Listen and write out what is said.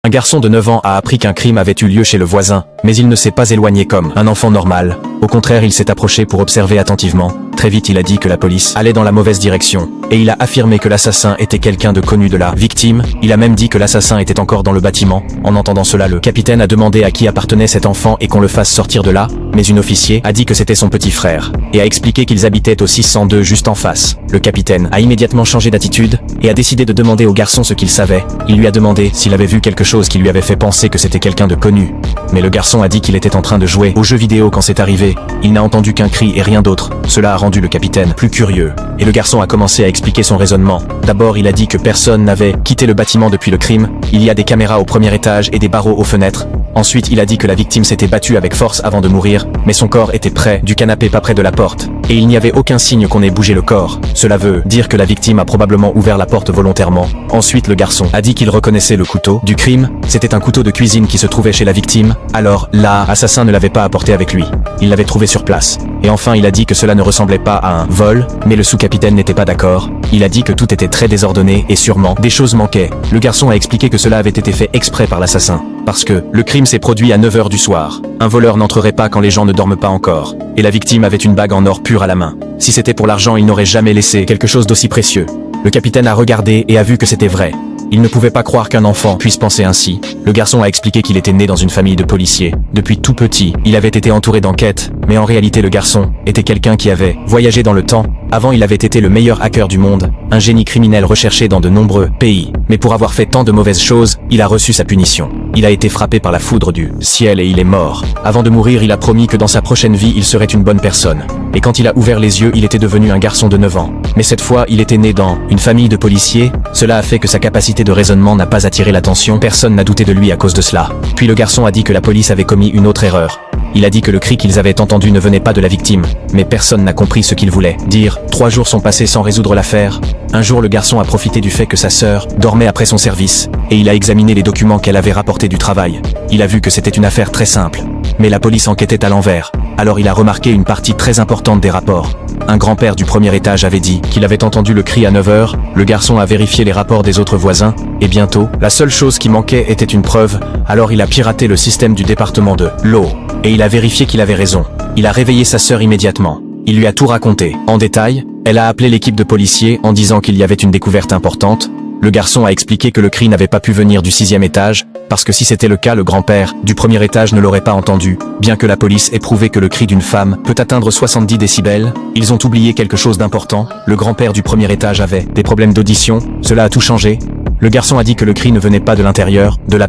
Un garçon de 9 ans a appris qu'un crime avait eu lieu chez le voisin, mais il ne s'est pas éloigné comme un enfant normal. Au contraire, il s'est approché pour observer attentivement. Très vite, il a dit que la police allait dans la mauvaise direction, et il a affirmé que l'assassin était quelqu'un de connu de la victime. Il a même dit que l'assassin était encore dans le bâtiment. En entendant cela, le capitaine a demandé à qui appartenait cet enfant et qu'on le fasse sortir de là, mais une officier a dit que c'était son petit frère, et a expliqué qu'ils habitaient au 602 juste en face. Le capitaine a immédiatement changé d'attitude, et a décidé de demander au garçon ce qu'il savait. Il lui a demandé s'il avait vu quelque chose qui lui avait fait penser que c'était quelqu'un de connu. Mais le garçon a dit qu'il était en train de jouer aux jeux vidéo quand c'est arrivé. Il n'a entendu qu'un cri et rien d'autre. Cela a rendu le capitaine plus curieux. Et le garçon a commencé à expliquer son raisonnement. D'abord, il a dit que personne n'avait quitté le bâtiment depuis le crime. Il y a des caméras au premier étage et des barreaux aux fenêtres. Ensuite, il a dit que la victime s'était battue avec force avant de mourir, mais son corps était près du canapé, pas près de la porte. Et il n'y avait aucun signe qu'on ait bougé le corps. Cela veut dire que la victime a probablement ouvert la porte volontairement. Ensuite, le garçon a dit qu'il reconnaissait le couteau du crime. C'était un couteau de cuisine qui se trouvait chez la victime. Alors, l'assassin ne l'avait pas apporté avec lui. Il l'avait trouvé sur place. Et enfin, il a dit que cela ne ressemblait pas à un vol, mais le sous-capitaine n'était pas d'accord. Il a dit que tout était très désordonné et sûrement des choses manquaient. Le garçon a expliqué que cela avait été fait exprès par l'assassin. Parce que le crime s'est produit à 9 h du soir. Un voleur n'entrerait pas quand les gens ne dorment pas encore. Et la victime avait une bague en or pur à la main. Si c'était pour l'argent, il n'aurait jamais laissé quelque chose d'aussi précieux. Le capitaine a regardé et a vu que c'était vrai. Il ne pouvait pas croire qu'un enfant puisse penser ainsi. Le garçon a expliqué qu'il était né dans une famille de policiers. Depuis tout petit, il avait été entouré d'enquêtes, mais en réalité le garçon était quelqu'un qui avait voyagé dans le temps. Avant, il avait été le meilleur hacker du monde, un génie criminel recherché dans de nombreux pays. Mais pour avoir fait tant de mauvaises choses, il a reçu sa punition. Il a été frappé par la foudre du ciel et il est mort. Avant de mourir, il a promis que dans sa prochaine vie, il serait une bonne personne. Et quand il a ouvert les yeux, il était devenu un garçon de 9 ans. Mais cette fois, il était né dans une famille de policiers. Cela a fait que sa capacité de raisonnement n'a pas attiré l'attention. Personne n'a douté de lui à cause de cela. Puis le garçon a dit que la police avait commis une autre erreur. Il a dit que le cri qu'ils avaient entendu ne venait pas de la victime, mais personne n'a compris ce qu'il voulait dire. 3 jours sont passés sans résoudre l'affaire. Un jour, le garçon a profité du fait que sa sœur dormait après son service, et il a examiné les documents qu'elle avait rapportés du travail. Il a vu que c'était une affaire très simple, mais la police enquêtait à l'envers. Alors il a remarqué une partie très importante des rapports. Un grand-père du premier étage avait dit qu'il avait entendu le cri à 9 h. Le garçon a vérifié les rapports des autres voisins, et bientôt, la seule chose qui manquait était une preuve. Alors il a piraté le système du département de l'eau. Et il a vérifié qu'il avait raison. Il a réveillé sa sœur immédiatement. Il lui a tout raconté. En détail, elle a appelé l'équipe de policiers en disant qu'il y avait une découverte importante. Le garçon a expliqué que le cri n'avait pas pu venir du 6e étage, parce que si c'était le cas, le grand-père du premier étage ne l'aurait pas entendu. Bien que la police ait prouvé que le cri d'une femme peut atteindre 70 décibels, ils ont oublié quelque chose d'important. Le grand-père du premier étage avait des problèmes d'audition. Cela a tout changé. Le garçon a dit que le cri ne venait pas de l'intérieur de la